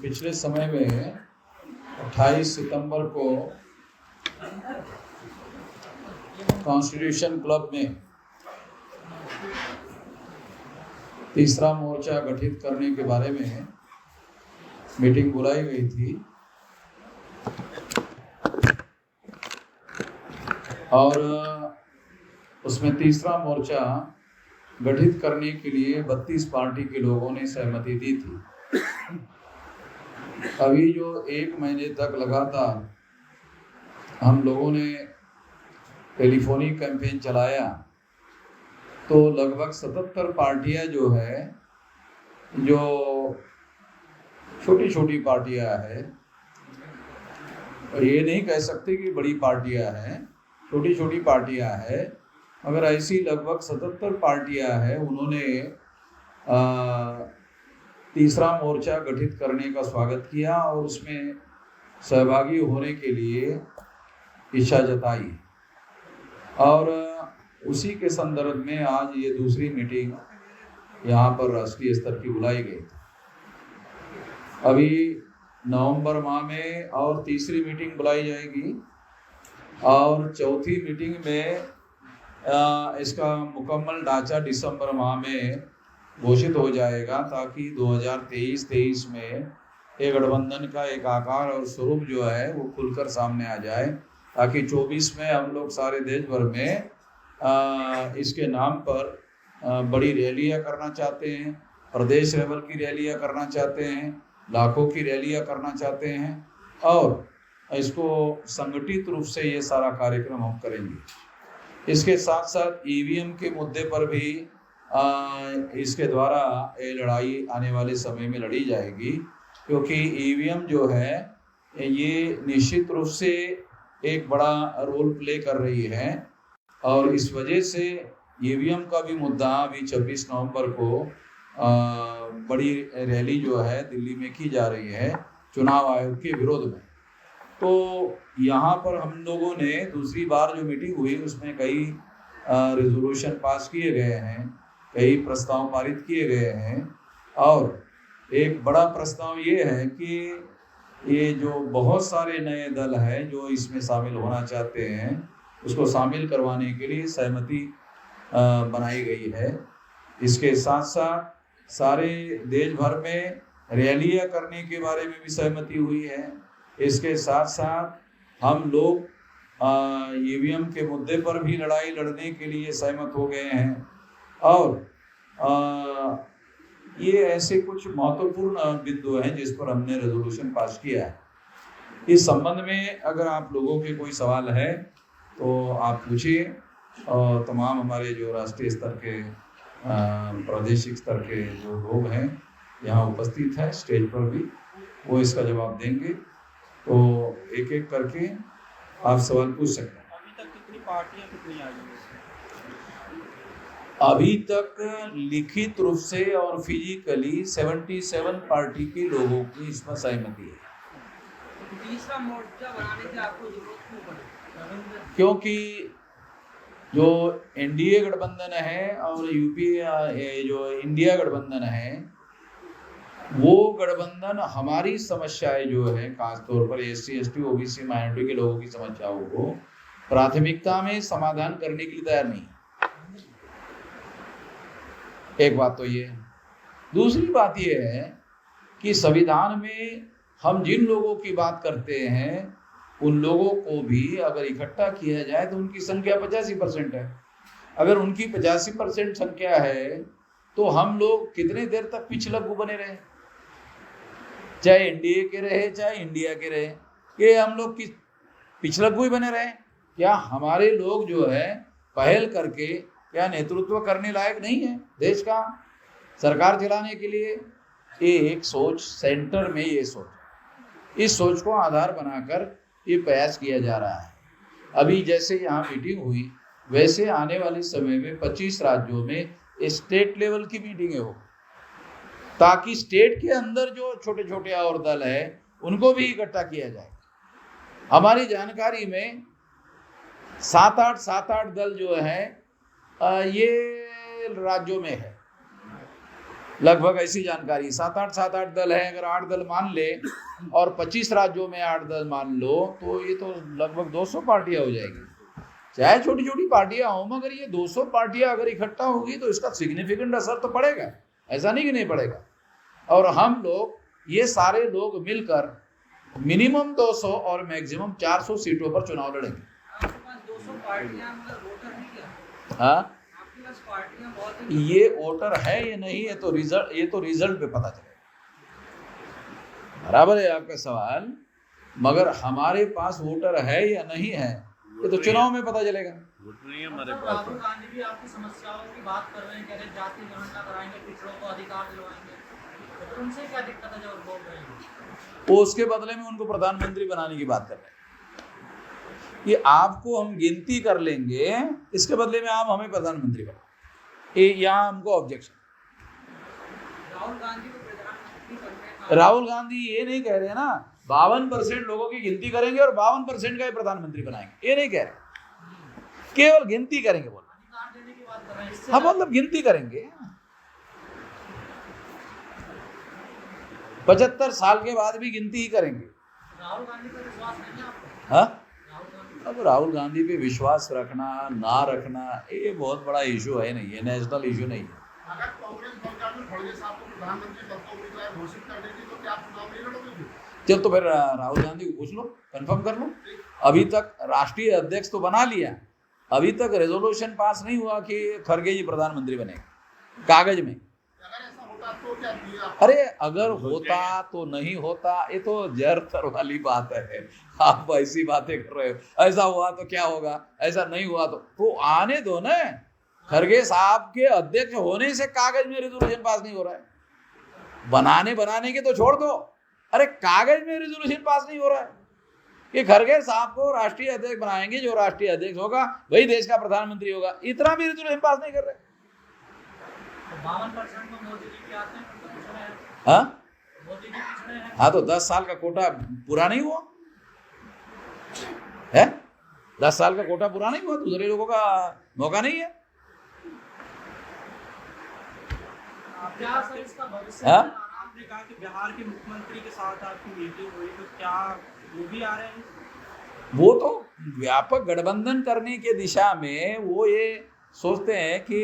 पिछले समय में 28 सितंबर को कॉन्स्टिट्यूशन क्लब में तीसरा मोर्चा गठित करने के बारे में मीटिंग बुलाई गई थी और उसमें तीसरा मोर्चा गठित करने के लिए 32 पार्टी के लोगों ने सहमति दी थी। अभी जो 1 महीने तक लगातार हम लोगों ने टेलीफोनिक कैंपेन चलाया तो लगभग 77 पार्टियां जो है, जो छोटी छोटी पार्टियां हैं, ये नहीं कह सकते कि बड़ी पार्टियां हैं, छोटी छोटी पार्टियां हैं, मगर ऐसी लगभग 77 पार्टियां हैं। उन्होंने तीसरा मोर्चा गठित करने का स्वागत किया और उसमें सहभागी होने के लिए इच्छा जताई और उसी के संदर्भ में आज ये दूसरी मीटिंग यहाँ पर राष्ट्रीय स्तर की बुलाई गई। अभी नवंबर माह में और तीसरी मीटिंग बुलाई जाएगी और चौथी मीटिंग में इसका मुकम्मल ढांचा दिसंबर माह में घोषित हो जाएगा, ताकि 2023 में ये गठबंधन का एक आकार और स्वरूप जो है वो खुलकर सामने आ जाए, ताकि 24 में हम लोग सारे देश भर में इसके नाम पर बड़ी रैलियां करना चाहते हैं, प्रदेश लेवल की रैलियां करना चाहते हैं, लाखों की रैलियां करना चाहते हैं और इसको संगठित रूप से ये सारा कार्यक्रम हम करेंगे। इसके साथ साथ ईवीएम के मुद्दे पर भी इसके द्वारा ये लड़ाई आने वाले समय में लड़ी जाएगी, क्योंकि ईवीएम जो है ये निश्चित रूप से एक बड़ा रोल प्ले कर रही है और इस वजह से ईवीएम का भी मुद्दा अभी 26 नवंबर को बड़ी रैली जो है दिल्ली में की जा रही है चुनाव आयोग के विरोध में। तो यहाँ पर हम लोगों ने दूसरी बार जो मीटिंग हुई उसमें कई रेजोल्यूशन पास किए गए हैं, कई प्रस्ताव पारित किए गए हैं और एक बड़ा प्रस्ताव ये है कि ये जो बहुत सारे नए दल हैं जो इसमें शामिल होना चाहते हैं उसको शामिल करवाने के लिए सहमति बनाई गई है। इसके साथ साथ सारे देश भर में रैलियां करने के बारे में भी सहमति हुई है। इसके साथ साथ हम लोग ईवीएम के मुद्दे पर भी लड़ाई लड़ने के लिए सहमत हो गए हैं और ये ऐसे कुछ महत्वपूर्ण बिंदु हैं जिस पर हमने रेजोल्यूशन पास किया है। इस संबंध में अगर आप लोगों के कोई सवाल है तो आप पूछिए और तमाम हमारे जो राष्ट्रीय स्तर के प्रादेशिक स्तर के जो लोग हैं यहाँ उपस्थित हैं स्टेज पर भी, वो इसका जवाब देंगे। तो एक एक करके आप सवाल पूछ सकते हैं। अभी तक कितनी पार्टियां कितनी आई हैं? अभी तक लिखित रूप से और फिजिकली 77 पार्टी के लोगों की इसमें सहमति है। तीसरा मोर्चा बनाने की आपको जरूरत क्यों पड़ी? क्योंकि जो एनडीए गठबंधन है और यूपीए जो इंडिया गठबंधन है, वो गठबंधन हमारी समस्याएं जो है खासतौर पर एससी एसटी ओबीसी माइनॉरिटी के लोगों की समस्याओं को प्राथमिकता में समाधान करने के लिए तैयार नहीं। एक बात तो ये है। दूसरी बात ये है कि संविधान में हम जिन लोगों की बात करते हैं उन लोगों को भी अगर इकट्ठा किया जाए तो उनकी संख्या 85% है। अगर उनकी 85% संख्या है तो हम लोग कितने देर तक पिछलग्गू बने रहे, चाहे एनडीए के रहे चाहे इंडिया के रहे, ये हम लोग की पिछलग्गू ही बने रहे। क्या हमारे लोग जो है पहल करके क्या नेतृत्व करने लायक नहीं है देश का सरकार चलाने के लिए? ये एक सोच सेंटर में, ये सोच, इस सोच को आधार बनाकर ये प्रयास किया जा रहा है। अभी जैसे यहाँ मीटिंग हुई वैसे आने वाले समय में 25 राज्यों में स्टेट लेवल की मीटिंगें हो, ताकि स्टेट के अंदर जो छोटे छोटे और दल है उनको भी इकट्ठा किया जाए। हमारी जानकारी में 7-8 दल जो है ये राज्यों में है लगभग ऐसी जानकारी। 7-8 दल है, अगर 8 दल मान ले और 25 राज्यों में 8 दल मान लो तो ये तो लगभग 200 पार्टियां हो जाएगी। चाहे छोटी छोटी पार्टियां हो, मगर ये 200 पार्टियां अगर इकट्ठा होगी तो इसका सिग्निफिकेंट असर तो पड़ेगा, ऐसा नहीं कि नहीं पड़ेगा। और हम लोग ये सारे लोग मिलकर मिनिमम 200 और मैक्सिमम 400 सीटों पर चुनाव लड़ेंगे। आपके पास 200 पार्टियां मतलब वोटर नहीं क्या? हाँ, आपके पास पार्टियां बहुत हैं। ये वोटर है या नहीं है तो रिजल्ट पे पता चलेगा। बराबर है आपका सवाल, मगर हमारे पास वोटर है या नहीं है ये तो चुनाव में पता चलेगा। वोट नहीं है हमारे मतलब पास। राहुल गांधी भी आपकी समस्याओं की बात कर रहे हैं, कह रहे हैं जाति गणना कराएंगे, पिछड़ों को अधिकार दिलवाएंगे, तो फिर उनसे क्या दिक्कत है जो बोल रहे हैं? वो उसके बदले में उनको प्रधानमंत्री बनाने की बात कर रहे हैं कि आपको हम गिनती कर लेंगे, इसके बदले में आप हमें प्रधानमंत्री बनाओ। यहाँ हमको ऑब्जेक्शन। राहुल गांधी को प्रधानमंत्री करने का राहुल गांधी ये नहीं कह रहे ना 52% लोगों की गिनती करेंगे और 52% का ही प्रधानमंत्री बनाएंगे, ये नहीं कह रहे, केवल गिनती करेंगे। बोल अधिकार देने की बात कर रहे हैं। इससे हाँ, मतलब गिनती करेंगे। 75 साल के बाद भी गिनती ही करेंगे। राहुल गांधी पर विश्वास नहीं है आपको? हाँ, राहुल गांधी अब राहुल गांधी पे विश्वास रखना ना रखना ये बहुत बड़ा इशू है नहीं, ये नेशनल इशू नहीं है। अगर कांग्रेस सरकार में खड़गे साहब को प्रधानमंत्री पद को उम्मीदवार घोषित कर देगी तो क्या आप चुनाव नहीं लड़ोगे? चल तो फिर राहुल गांधी को पूछ लो, कंफर्म कर लो। अभी तक राष्ट्रीय अध्यक्ष तो बना लिया, अभी तक रेजोल्यूशन पास नहीं हुआ कि खड़गे जी प्रधानमंत्री बनेंगे कागज में। अगर ऐसा होता तो क्या दिया? अरे अगर होता तो नहीं होता, ये तो जरतर वाली बात है। आप ऐसी बातें कर रहे हो, ऐसा हुआ तो क्या होगा, ऐसा नहीं हुआ तो आने दो ना। खड़गे साहब के अध्यक्ष होने से कागज में रेजोल्यूशन पास नहीं हो रहा है, बनाने के तो छोड़ दो, अरे कागज में रेजोल्यूशन पास नहीं हो रहा है कि खड़गे साहब को राष्ट्रीय अध्यक्ष बनाएंगे, जो राष्ट्रीय अध्यक्ष होगा वही देश का प्रधानमंत्री होगा, इतना भी रेजोल्यूशन पास नहीं कर रहे। 52% में मोदी जी के आते हैं, तो पिछड़े हैं। हाँ मोदी जी पिछड़े हैं। हाँ, तो 10 साल का कोटा पूरा नहीं हुआ है, 10 साल का कोटा पूरा नहीं हुआ, दूसरे लोगों का मौका नहीं है। क्या सर इसका भविष्य हाँ? है? आपने कहा कि बिहार के मुख्यमंत्री के साथ आपकी मीटिंग हुई, तो क्या वो भी आ रहे हैं? वो तो व्यापक गठबंधन करने के दिशा में वो ये सोचते हैं कि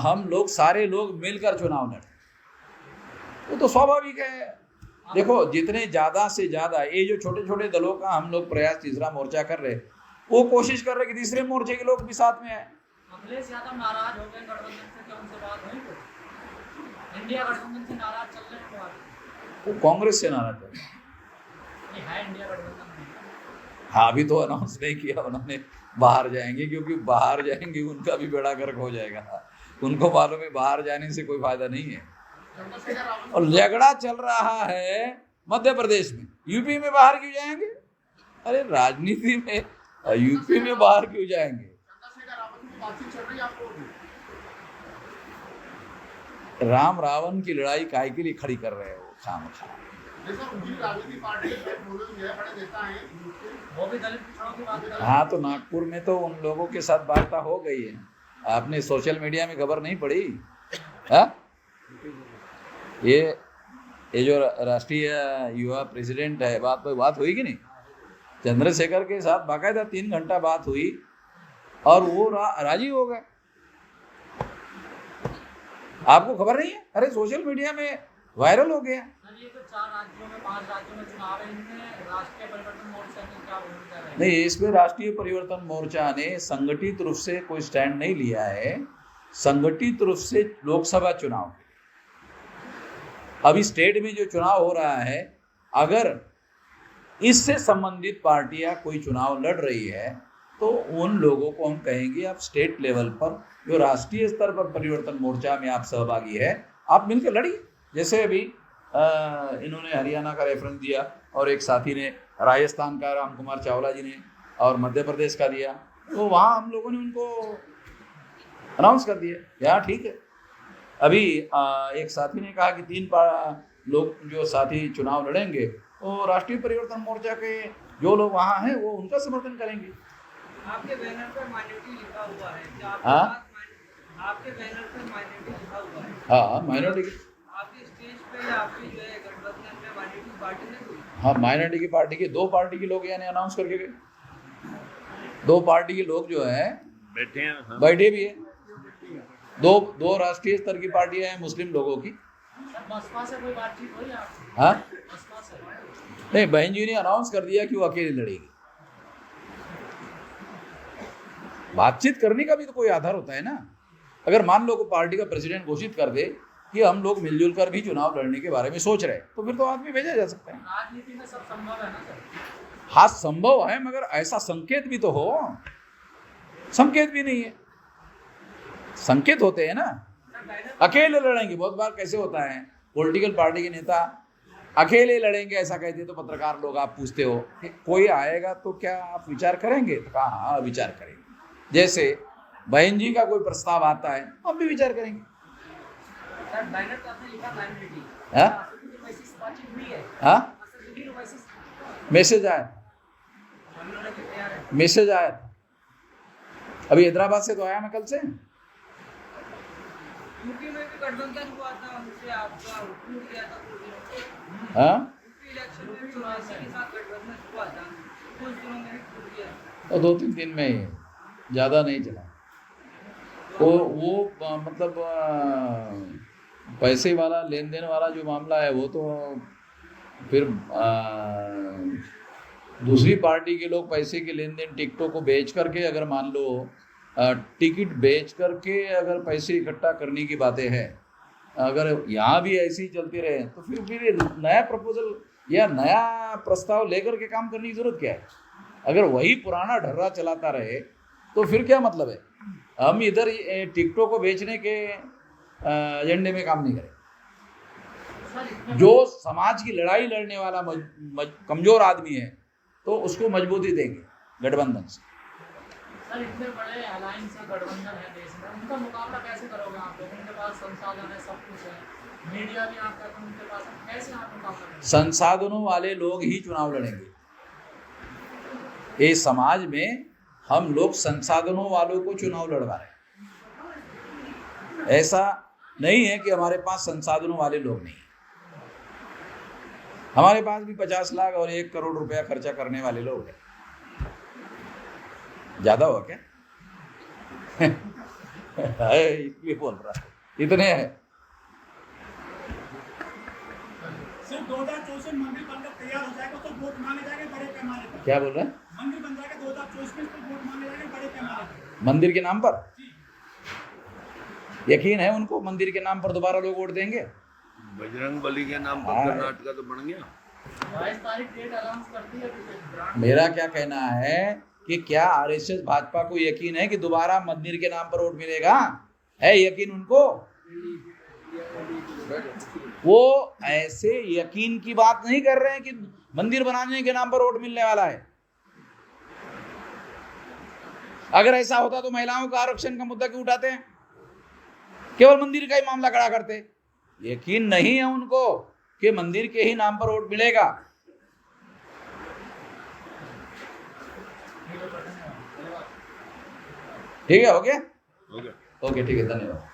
हम लोग सारे लोग मिलकर चुनाव लड़ें, वो तो स्वाभाविक है। देखो, जितने ज्यादा से ज्यादा ये जो छोटे छोटे दलों का हम लोग प्रयास तीसरा मोर्चा कर रहे, वो कोशिश कर रहे कि तीसरे मोर्चे के लोग भी साथ में आए। अखिलेश यादव नाराज हो गए गठबंधन से, क्या उनसे बात हुई? तो इंडिया गठबंधन से नाराज चल रहे हैं बात? वो कांग्रेस से नाराज है। ये है इंडिया गठबंधन में। हाँ, अभी तो अनाउंस नहीं किया उन्होंने बाहर जाएंगे, क्योंकि बाहर जाएंगे उनका भी बेड़ा गर्क हो जाएगा। उनको मालूम है बाहर जाने से कोई फायदा नहीं है। चंद्रशेखर रावत और झगड़ा चल रहा है मध्य प्रदेश में, यूपी में बाहर क्यों जाएंगे? अरे राजनीति में यूपी में बाहर क्यों जाएंगे? चंद्रशेखर रावत की बातचीत चल रही है आपको? राम रावण की लड़ाई काहे के लिए खड़ी कर रहे हो खामखा? जैसा उनकी राजनीतिक पार्टी है, बड़े नेता हैं, वो भी दलित पिछड़ों की बात कर रहे हैं। हाँ, तो नागपुर में तो उन लोगों के साथ वार्ता हो गई है, आपने सोशल मीडिया में खबर नहीं पड़ी? हाँ, ये जो राष्ट्रीय युवा प्रेसिडेंट है, बात हुई कि नहीं? चंद्रशेखर के साथ बाकायदा 3 घंटा बात हुई और वो राजी हो गए। आपको खबर नहीं है? अरे सोशल मीडिया में वायरल हो गया। सर ये तो 4 राज्यों में 5 राज्यों में चुनाव है, इनमें राष्ट्रीय परिवर्तन मोर्चा की क्या भूमिका रहेगी? नहीं, इसमें राष्ट्रीय परिवर्तन मोर्चा ने संगठित रूप से कोई स्टैंड नहीं लिया है। संगठित रूप से लोकसभा चुनाव, अभी स्टेट में जो चुनाव हो रहा है, अगर इससे संबंधित पार्टियां कोई चुनाव लड़ रही है तो उन लोगों को हम कहेंगे आप स्टेट लेवल पर, जो राष्ट्रीय स्तर पर परिवर्तन मोर्चा में आप सहभागी है, आप मिलकर लड़िए। जैसे अभी इन्होंने हरियाणा का रेफरेंस दिया और एक साथी ने राजस्थान का राम कुमार चावला जी ने और मध्य प्रदेश का दिया, तो वहाँ हम लोगों ने उनको अनाउंस कर दिया, यार ठीक है। अभी एक साथी ने कहा कि 3 लोग जो साथी चुनाव लड़ेंगे वो राष्ट्रीय परिवर्तन मोर्चा के जो लोग वहाँ हैं वो उनका समर्थन करेंगे। आपके बैनर पर माइनॉरिटी लिखा हुआ है, क्या हाँ? आपके बैनर पर माइनॉरिटी लिखा हुआ है? हाँ माइनॉरिटी की, आपके स्टेज पे आपकी जो है गठबंधन में माइनॉरिटी पार्टी ने कोई हाँ माइनॉरिटी की पार्टी के 2 पार्टी के लोग यानी अनाउंस करके गए, 2 पार्टी के लोग जो है बैठे हैं। हाँ। बैठे भी है। दो राष्ट्रीय स्तर की पार्टियां हैं मुस्लिम लोगों की। सर बसपा से कोई बातचीत हुई आपकी? हाँ बसपा से नहीं, बहन जी ने अनाउंस कर दिया कि वो अकेले लड़ेगी। बातचीत करने का भी तो कोई आधार होता है ना। अगर मान लो को पार्टी का प्रेसिडेंट घोषित कर दे कि हम लोग मिलजुल कर भी चुनाव लड़ने के बारे में सोच रहे हैं, तो फिर तो आदमी भेजा जा सकता है। राजनीति में सब संभव है ना सर? हाँ संभव है, मगर ऐसा संकेत भी तो हो। संकेत भी नहीं है, संकेत होते हैं ना। अकेले लड़ेंगे, बहुत बार कैसे होता है पॉलिटिकल पार्टी के नेता अकेले लड़ेंगे ऐसा कहते हैं, तो पत्रकार लोग आप पूछते हो कि कोई आएगा तो क्या आप विचार करेंगे? तो कहा हाँ विचार करेंगे। जैसे बहन जी का कोई प्रस्ताव आता है हम भी विचार करेंगे। सर बैनर तो आपने लिखा माइनॉरिटी, हाँ वैसी बातचीत हुई है? हाँ वैसी मैसेज आया, तैयार है? मैसेज आया अभी हैदराबाद से तो आया मैं कल से। यूपी में भी गठबंधन हुआ था, उनसे आपका टूट गया था कुछ दिनों में। हाँ यूपी इलेक्शन में भी ओवैसी के साथ गठबंधन हुआ था, कुछ दिनों में भी टूट गया। और 2-3 दिन में ही, ज़्यादा नहीं चला। वो मतलब पैसे वाला लेन देन वाला जो मामला है वो तो फिर दूसरी पार्टी के लोग पैसे के लेन देन टिकटों को बेच करके, अगर मान लो टिकट बेच करके अगर पैसे इकट्ठा करने की बातें हैं, अगर यहाँ भी ऐसे ही चलते रहे तो फिर नया प्रपोजल या नया प्रस्ताव लेकर के काम करने की जरूरत क्या है? अगर वही पुराना ढर्रा चलाता रहे तो फिर क्या मतलब है? हम इधर टिकटों को बेचने के एजेंडे में काम नहीं करें। जो समाज की लड़ाई लड़ने वाला कमजोर आदमी है तो उसको मजबूती देंगे गठबंधन से। सर इतने बड़े अलायंस है, गठबंधन है देश में, उनका मुकाबला कैसे करोगे आप लोग? उनके पास संसाधन है, सब कुछ है, मीडिया भी आपका तो उनके पास है, कैसे आप मुकाबला करेंगे? संसाधनों वाले लोग ही चुनाव लड़ेंगे। इस समाज में हम लोग संसाधनों वालों को चुनाव लड़वा रहे हैं। ऐसा नहीं है कि हमारे पास संसाधनों वाले लोग नहीं। हमारे पास भी 50 लाख और 1 करोड़ रुपया खर्चा करने वाले लोग हैं। ज्यादा हुआ क्या? इसलिए बोल रहा है, इतने हैं। सिर्फ 2024 में मंदिर बनकर तैयार हो जाएगा तो वोट मांगे जाएंगे बड़े पैमाने पर। क्या बोल रहे हैं? मंदिर बन जाएगा 2024 में तो वोट मांगे जाएंगे बड़े पैमाने पर। मंदिर के नाम पर यकीन है उनको? मंदिर के नाम पर दोबारा लोग वोट देंगे? बजरंग बली के नाम पर कर्नाटका तो बन गया। 22 तारीख डेट अनाउंस करती है। मेरा क्या कहना है कि क्या आरएसएस भाजपा को यकीन है कि दोबारा मंदिर के नाम पर वोट मिलेगा? है यकीन उनको? वो ऐसे यकीन की बात नहीं कर रहे हैं कि मंदिर बनाने के नाम पर वोट मिलने वाला है। अगर ऐसा होता तो महिलाओं का आरक्षण का मुद्दा क्यों उठाते हैं? केवल मंदिर का ही मामला खड़ा करते। यकीन नहीं है उनको कि मंदिर के ही नाम पर वोट मिलेगा। ठीक है, हो गया? हो गया। ओके, ठीक है, धन्यवाद।